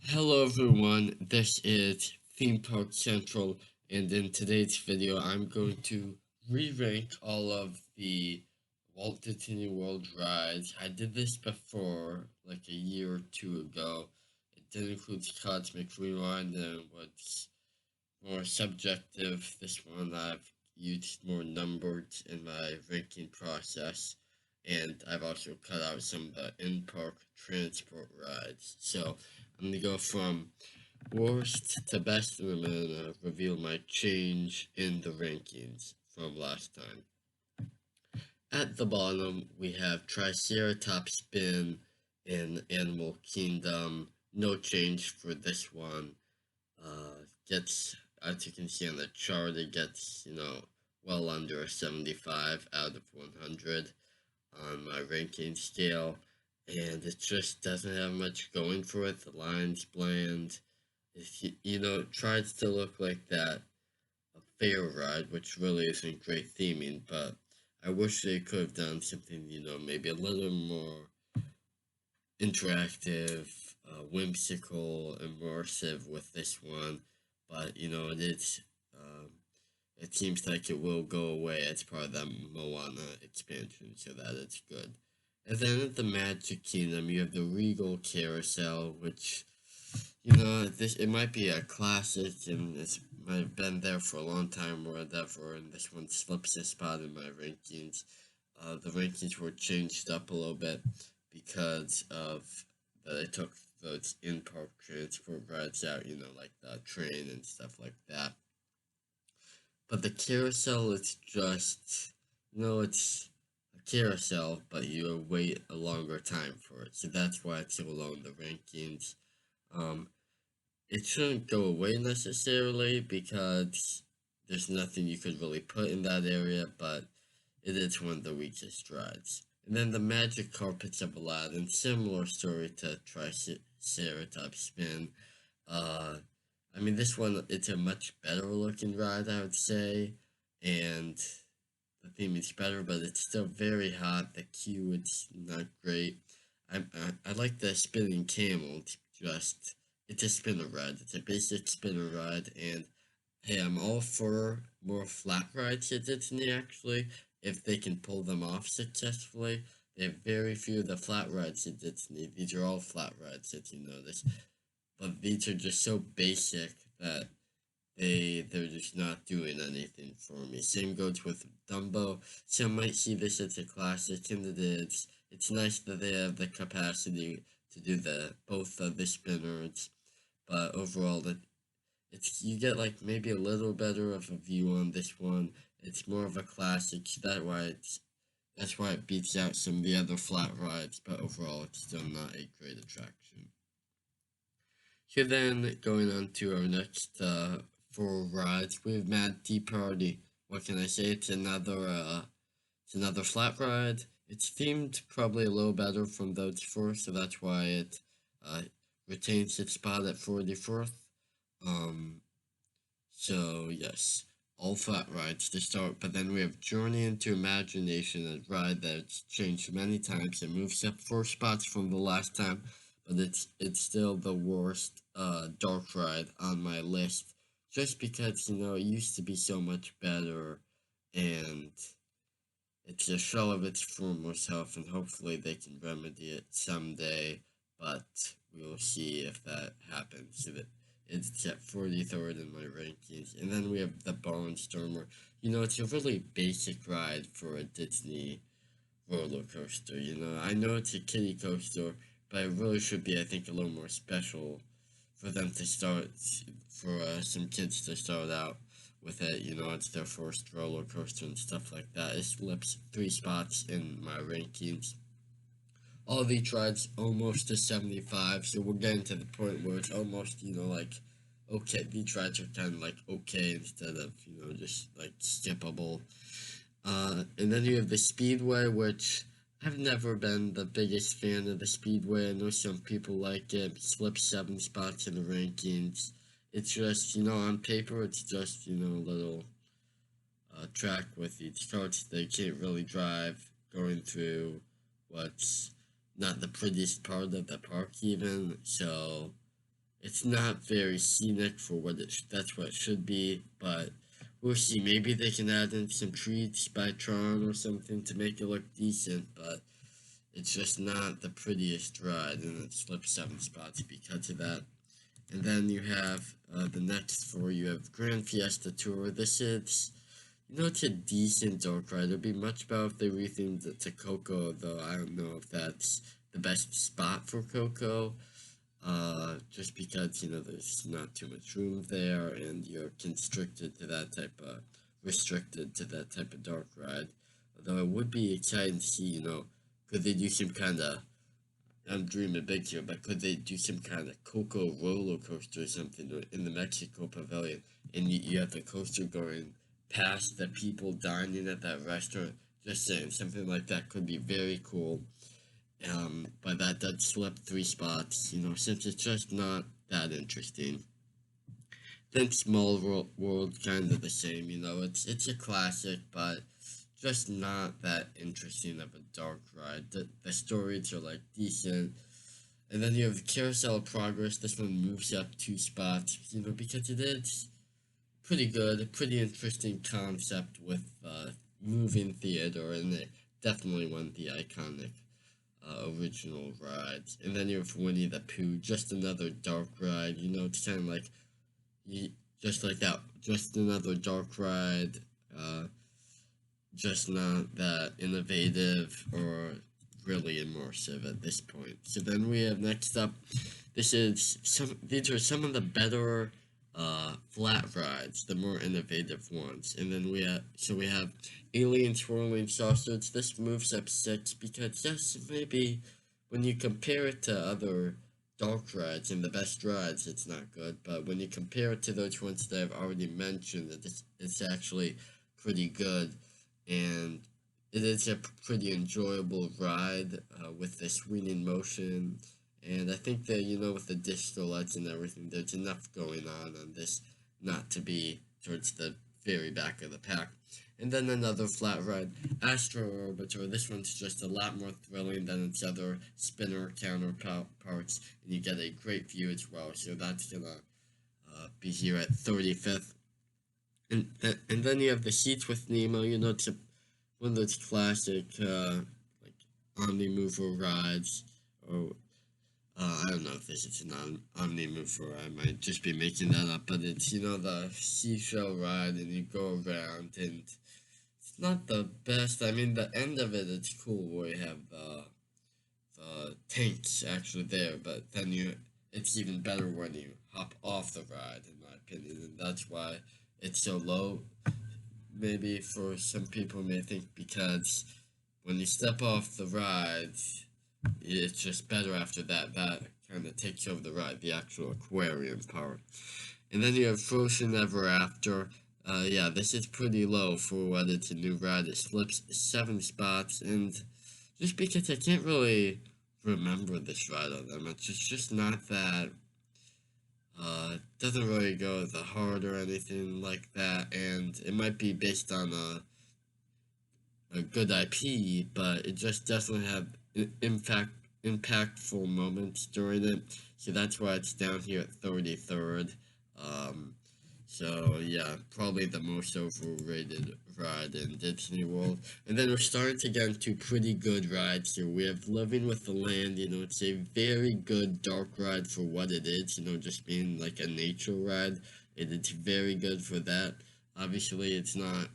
Hello everyone, this is Theme Park Central, and in today's video I'm going to re-rank all of the Walt Disney World rides. I did this before, like a year or two ago. It did include Cosmic Rewind and what's more subjective. This one I've used more numbered in my ranking process, and I've also cut out some of the in-park transport rides. So I'm gonna go from worst to best, and I'm gonna reveal my change in the rankings from last time. At the bottom, we have Triceratops Spin in Animal Kingdom. No change for this one. Gets, as you can see on the chart, it gets, well under a 75 out of 100 on my ranking scale. And it just doesn't have much going for it. The line's bland. It tries to look like that a fair ride, which really isn't great theming, but I wish they could have done something, maybe a little more interactive, whimsical, immersive with this one. But it seems like it will go away as part of that Moana expansion, so that it's good. And then at the Magic Kingdom, you have the Regal Carousel, which this it might be a classic, and it's might have been there for a long time or whatever. And this one slips a spot in my rankings. The rankings were changed up a little bit because of that I took those in-park transport rides out, like the train and stuff like that. But the carousel is just, it's a carousel, but you wait a longer time for it. So that's why it's so low in the rankings. Um, it shouldn't go away necessarily because there's nothing you could really put in that area, but it is one of the weakest rides. And then the Magic Carpets of Aladdin, similar story to Triceratops Spin. Uh, this one, it's a much better looking ride, I would say, and the theme is better, but it's still very hot. The queue, it's not great. I like the spinning camel. It's a spinner ride. It's a basic spinner ride, and hey, I'm all for more flat rides at Disney, actually, if they can pull them off successfully. They have very few of the flat rides at Disney. These are all flat rides, if you notice. But these are just so basic that they're just not doing anything for me. Same goes with Dumbo. Some might see this as a classic, and it is. It's nice that they have the capacity to do both of the spinners, but overall, it's you get like maybe a little better of a view on this one. It's more of a classic. That's why it beats out some of the other flat rides, but overall, it's still not a great attraction. So then, going on to our next four rides, we have Mad Tea Party. What can I say? It's another flat ride. It's themed probably a little better from those four, so that's why it uh, retains its spot at 44th. Um, so yes, all flat rides to start, but then we have Journey into Imagination, a ride that's changed many times. It moves up 4 spots from the last time, but it's still the worst dark ride on my list. Just because it used to be so much better, and it's a shell of its former self, and hopefully they can remedy it someday. But we'll see if that happens. If it's at 43rd in my rankings, and then we have the Barnstormer. It's a really basic ride for a Disney roller coaster. I know it's a kiddie coaster, but it really should be, I think, a little more special for them to start, for some kids to start out with it. It's their first roller coaster and stuff like that. It slips 3 spots in my rankings. All of each rides almost to 75, so we're getting to the point where it's almost, like, okay, these rides are kind of like okay instead of, just like skippable. And then you have the Speedway, which I've never been the biggest fan of the Speedway. I know some people like it. Slips 7 spots in the rankings. It's just, on paper, it's just, a little track with each coach. They can't really drive going through what's not the prettiest part of the park, even. So it's not very scenic for what that's what it should be, but we'll see. Maybe they can add in some treats by Tron or something to make it look decent, but it's just not the prettiest ride, and it slipped 7 spots because of that. And then you have the next four. You have Grand Fiesta Tour. This is, it's a decent dark ride. It'd be much better if they rethemed it to Coco, though I don't know if that's the best spot for Coco. Just because, there's not too much room there, and you're restricted to that type of dark ride. Although it would be exciting to see, could they do some kind of, I'm dreaming big here, but could they do some kind of Coco roller coaster or something in the Mexico Pavilion, and you have the coaster going past the people dining at that restaurant? Just saying, something like that could be very cool. But that does slip 3 spots, since it's just not that interesting. Then Small World, kind of the same, it's a classic, but just not that interesting of a dark ride. The stories are like decent. And then you have Carousel of Progress. This one moves up 2 spots, because it is pretty good, a pretty interesting concept with moving theater, and it definitely won the iconic original rides. And then you have Winnie the Pooh, just another dark ride. It's kind of like just like that, just another dark ride. Just not that innovative or really immersive at this point. So then we have next up. These are some of the better flat rides, the more innovative ones. And then we have Alien Swirling Saucers. This moves up 6 because yes, maybe when you compare it to other dark rides and the best rides, it's not good. But when you compare it to those ones that I've already mentioned, it's actually pretty good, and it is a pretty enjoyable ride with the swinging motion. And I think that, with the digital lights and everything, there's enough going on this not to be towards the very back of the pack. And then another flat ride, Astro Orbiter. This one's just a lot more thrilling than its other spinner counterparts, and you get a great view as well. So that's gonna be here at 35th. And then you have the Seats with Nemo. It's one of those classic like Omni Mover rides, or I don't know if this is an Omni Mover. I might just be making that up, but it's the seashell ride, and you go around, and it's not the best. I mean, the end of it's cool where you have the tanks actually there, but then it's even better when you hop off the ride, in my opinion, and that's why it's so low. Maybe for some people may think because when you step off the ride, it's just better after that. That kind of takes over the ride, the actual aquarium part. And then you have Frozen Ever After. Yeah, this is pretty low for what it's a new ride. It slips 7 spots, and just because I can't really remember this ride all that much, it's just not that. Doesn't really go the hard or anything like that, and it might be based on a good IP, but it just doesn't have impactful moments during it. So that's why it's down here at 33rd. So yeah, probably the most overrated ride in Disney World. And then we're starting to get into pretty good rides here. We have Living with the Land. It's a very good dark ride for what it is. Just being like a nature ride. It's very good for that. Obviously, it's not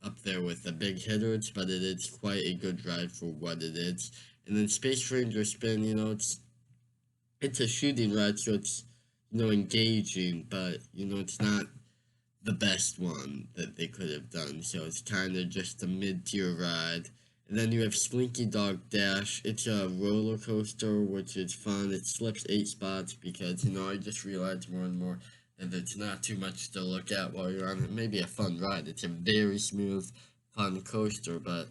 up there with the big hitters, but it is quite a good ride for what it is. And then Space Ranger Spin, it's a shooting ride, so it's, engaging, but, it's not the best one that they could have done, so it's kind of just a mid-tier ride. And then you have Slinky Dog Dash. It's a roller coaster, which is fun. It slips 8 spots because, I just realized more and more that it's not too much to look at while you're on it. Maybe a fun ride. It's a very smooth, fun coaster, but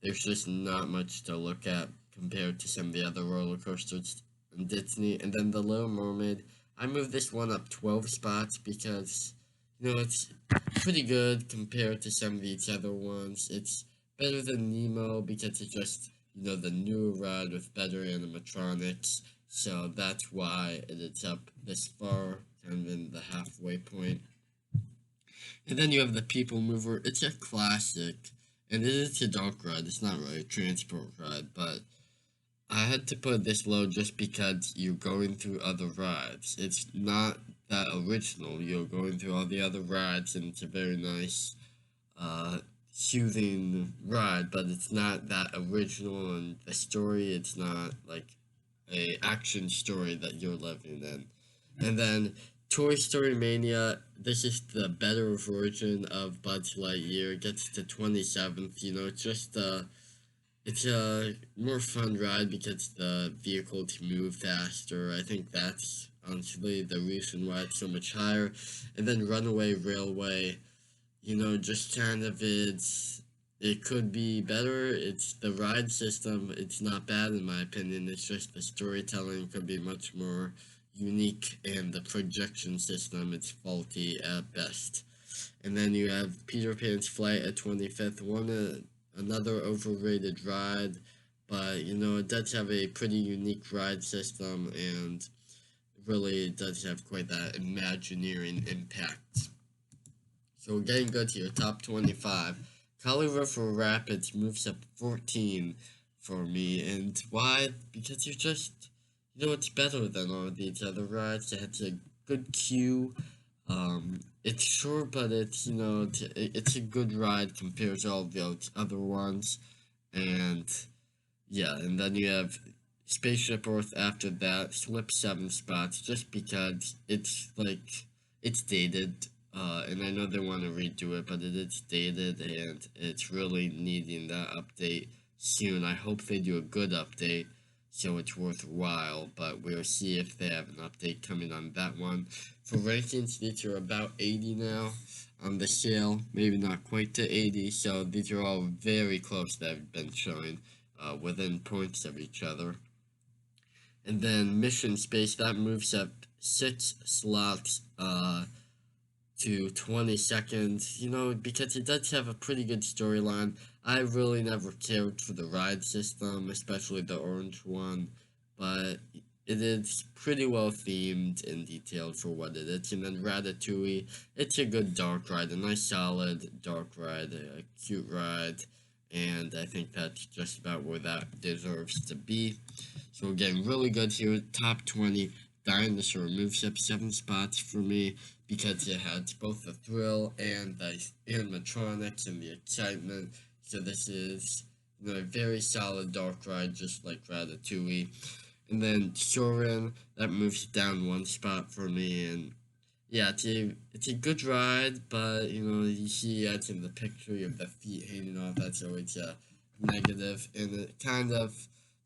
there's just not much to look at compared to some of the other roller coasters in Disney. And then The Little Mermaid. I moved this one up 12 spots because, it's pretty good compared to some of these other ones. It's better than Nemo because it's just, the newer ride with better animatronics. So that's why it's up this far, kind of in the halfway point. And then you have the People Mover. It's a classic, and it is a dark ride. It's not really a transport ride, but I had to put this low just because you're going through other rides. It's not that original. You're going through all the other rides, and it's a very nice, uh, soothing ride, but it's not that original. And the story, it's not like a action story that you're living in. And then Toy Story Mania, this is the better version of Buzz Lightyear. It gets to 27th. It's just it's a more fun ride because the vehicles move faster. I think that's honestly the reason why it's so much higher. And then Runaway Railway, just kind of it could be better. It's the ride system. It's not bad in my opinion. It's just the storytelling could be much more unique, and the projection system, it's faulty at best. And then you have Peter Pan's Flight at 25th. Another overrated ride, but it does have a pretty unique ride system, and really does have quite that Imagineering impact. So we're getting good to your top 25. Kali River Rapids moves up 14 for me, and why? Because it's better than all these other rides. It has a good queue. It's short, but it's a good ride compared to all the other ones, and yeah, and then you have Spaceship Earth after that, slip 7 spots just because it's dated. And I know they want to redo it, but it is dated, and it's really needing that update soon. I hope they do a good update so it's worthwhile, but we'll see if they have an update coming on that one. For rankings, these are about 80 now on the scale, maybe not quite to 80, so these are all very close that I've been showing, within points of each other. And then Mission Space, that moves up 6 slots, to 20 seconds, because it does have a pretty good storyline. I really never cared for the ride system, especially the orange one, but it is pretty well themed and detailed for what it is. And then Ratatouille, it's a good dark ride, a nice solid dark ride, a cute ride, and I think that's just about where that deserves to be. So we're getting really good here. Top 20, Dinosaur moves up 7 spots for me because it has both the thrill and the animatronics and the excitement. So this is a very solid dark ride, just like Ratatouille. And then Soarin', that moves down 1 spot for me, and yeah, it's a good ride, but you see that's in the picture, you have the feet hanging off, that's always a negative, and it kind of,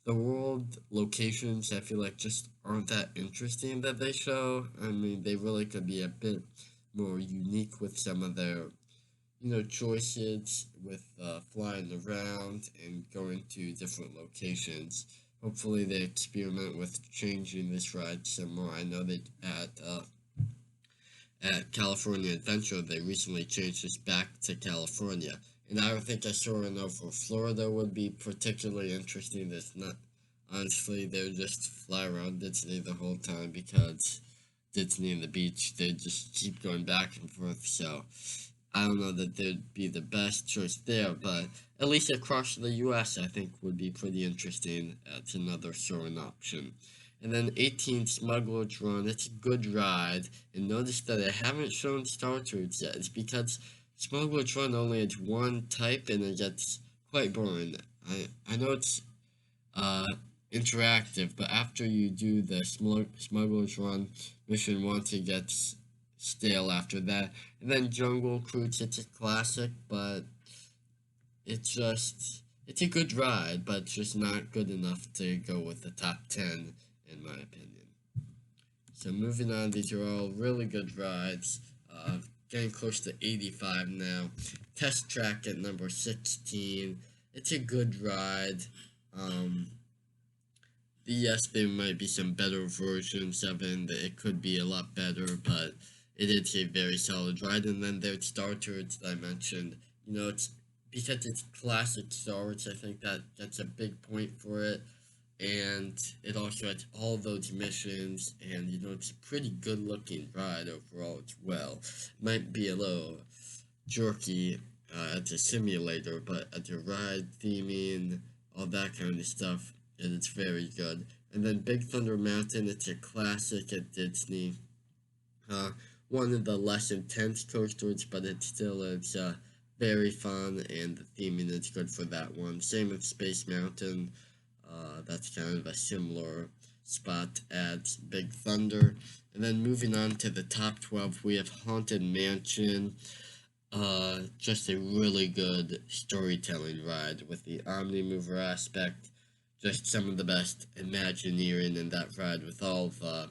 the world locations I feel like just aren't that interesting that they show. I mean, they really could be a bit more unique with some of their choices with flying around and going to different locations. Hopefully they experiment with changing this ride some more. I know that at California Adventure, they recently changed this back to California. And I don't think I saw enough for Florida would be particularly interesting. That's not, honestly, they'll just fly around Disney the whole time because Disney and the beach, they just keep going back and forth. So I don't know that they'd be the best choice there, but at least across the U.S., I think would be pretty interesting. That's another soaring option. And then 18 Smuggler's Run, it's a good ride. And notice that I haven't shown Star Tours yet. It's because Smuggler's Run only has one type and it gets quite boring. I know it's interactive, but after you do the Smuggler's Run mission once, it gets stale after that. And then Jungle Cruise, it's a classic, but it's a good ride, but it's just not good enough to go with the top 10 in my opinion. So moving on, these are all really good rides. Getting close to 85 now. Test Track at number 16. It's a good ride. Yes, there might be some better versions of it, that it could be a lot better, but it is a very solid ride. And then there's Star Tours that I mentioned. It's because it's classic Star Wars, I think that's a big point for it. and it also has all those missions, and it's a pretty good looking ride overall as well. Might be a little jerky as a simulator, but as a ride theming, all that kind of stuff, and it's very good. And then Big Thunder Mountain, it's a classic at Disney. Uh, One of the less intense coasters, but it still is very fun, and the theming is good for that one. Same with Space Mountain. That's kind of a similar spot as Big Thunder. And then moving on to the top 12, we have Haunted Mansion. Just a really good storytelling ride with the Omni Mover aspect. Just some of the best Imagineering in that ride with all the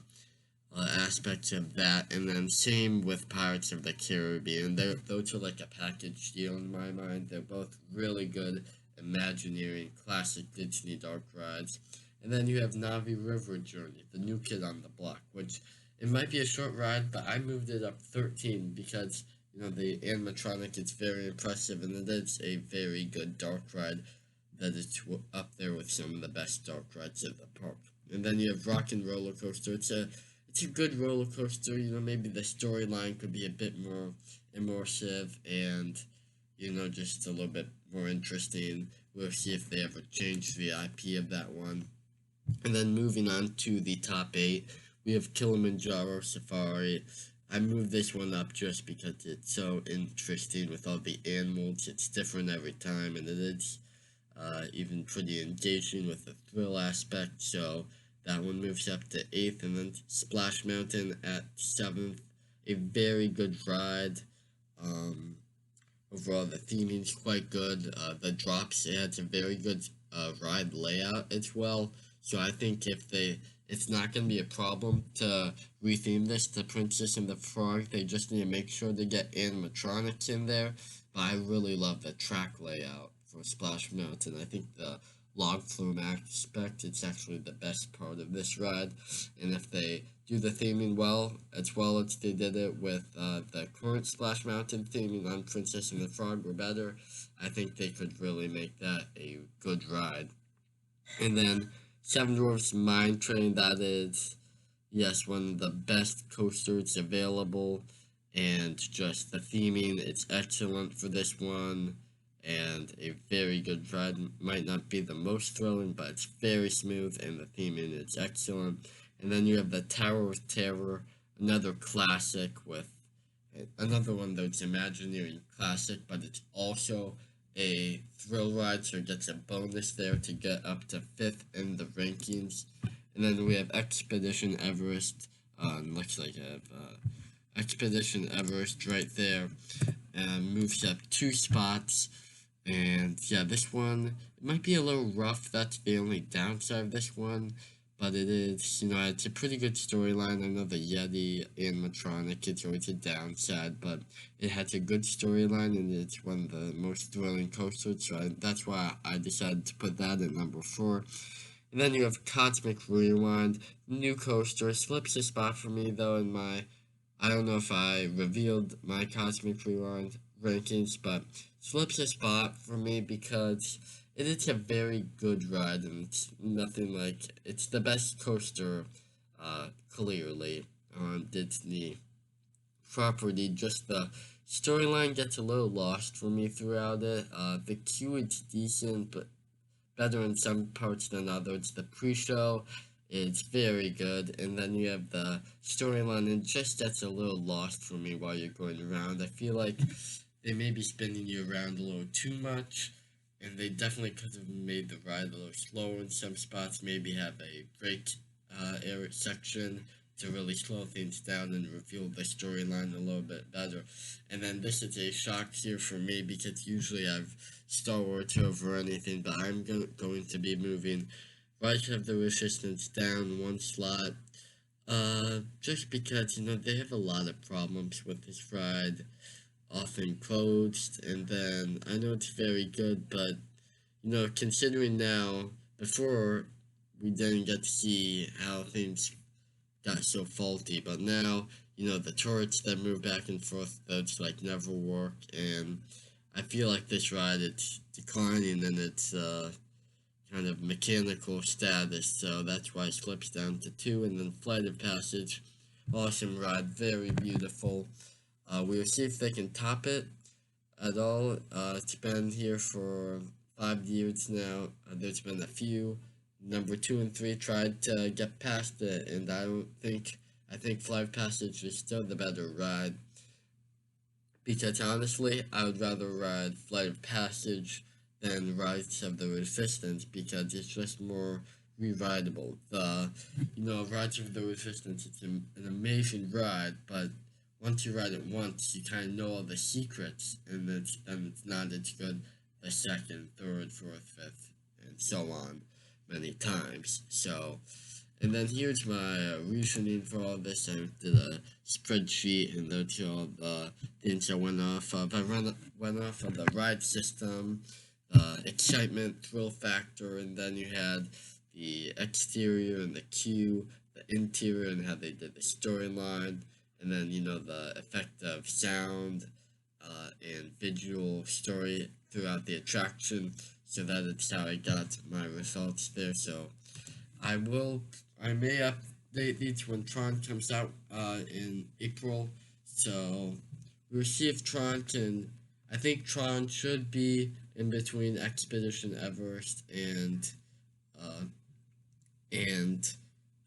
aspects of that, and then same with Pirates of the Caribbean. Those are like a package deal in my mind. They're both really good Imagineering classic Disney dark rides. And then you have Navi River Journey, the new kid on the block, which it might be a short ride, but I moved it up 13 because the animatronic is very impressive, and it is a very good dark ride that is up there with some of the best dark rides at the park. And then you have Rock and Roller Coaster. It's a good roller coaster. Maybe the storyline could be a bit more immersive and just a little bit more interesting. We'll see if they ever change the IP of that one. And then moving on to the top 8, we have Kilimanjaro Safari. I moved this one up just because it's so interesting with all the animals. It's different every time, and it is even pretty engaging with the thrill aspect. So that one moves up to 8th, and then Splash Mountain at 7th. A very good ride. Overall, the theming is quite good. The drops, it has a very good ride layout as well. So I think it's not going to be a problem to retheme this to Princess and the Frog. They just need to make sure to get animatronics in there. But I really love the track layout for Splash Mountain. I think the log flume aspect, it's actually the best part of this ride. And if they do the theming well as they did it with the current Splash Mountain theming on Princess and the Frog or better, I think they could really make that a good ride. And then Seven Dwarfs Mine Train, that is, yes, one of the best coasters available, and just the theming, it's excellent for this one, and a very good ride. Might not be the most thrilling, but it's very smooth, and the theming is excellent. And then you have the Tower of Terror, another classic with another one that's Imagineering classic, but it's also a thrill ride, so it gets a bonus there to get up to 5th in the rankings. And then we have Expedition Everest. Looks like I have Expedition Everest right there. Moves up 2 spots. And yeah, this one, it might be a little rough. That's the only downside of this one. But it is, it's a pretty good storyline. I know the Yeti animatronic, it's always a downside, but it has a good storyline, and it's one of the most thrilling coasters, so that's why I decided to put that at number 4. And then you have Cosmic Rewind, new coaster, slips a spot for me, though, I don't know if I revealed my Cosmic Rewind rankings, but slips a spot for me because it is a very good ride, and it's nothing like, it's the best coaster, clearly, on Disney property. Just the storyline gets a little lost for me throughout it. The queue is decent, but better in some parts than others. The pre-show is very good, and then you have the storyline, and it just gets a little lost for me while you're going around. I feel like they may be spinning you around a little too much, and they definitely could have made the ride a little slower in some spots, maybe have a break area section to really slow things down and reveal the storyline a little bit better. And then this is a shock here for me because usually I've Star Wars over anything, but I'm going to be moving Rise of the Resistance down 1 slot. Just because, they have a lot of problems with this ride, often closed, and then I know it's very good, but considering now, before we didn't get to see how things got so faulty, but now the turrets that move back and forth, that's like never work, and I feel like this ride, it's declining in its kind of mechanical status, so that's why it slips down to 2. And then Flight of Passage, awesome ride, very beautiful. We'll see if they can top it at all. It's been here for 5 years now. There's been a few. Number 2 and 3 tried to get past it, and I think Flight Passage is still the better ride. Because honestly, I would rather ride Flight of Passage than Rise of the Resistance because it's just more re-rideable. Rise of the Resistance, it's an amazing ride, but once you ride it once, you kind of know all the secrets, and it's not as good the second, third, fourth, fifth, and so on many times. So, and then here's my reasoning for all this. I did a spreadsheet, and that's all the things I went off of. Went off of the ride system, excitement, thrill factor, and then you had the exterior and the queue, the interior, and how they did the storyline, and then the effect of sound and visual story throughout the attraction. So that is how I got my results there. So I may update these when Tron comes out in April. So we'll see if Tron can. I think Tron should be in between Expedition Everest uh, and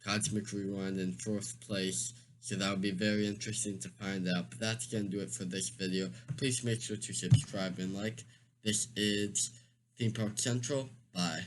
Cosmic Rewind in fourth place. So that would be very interesting to find out. But that's going to do it for this video. Please make sure to subscribe and like. This is Theme Park Central. Bye.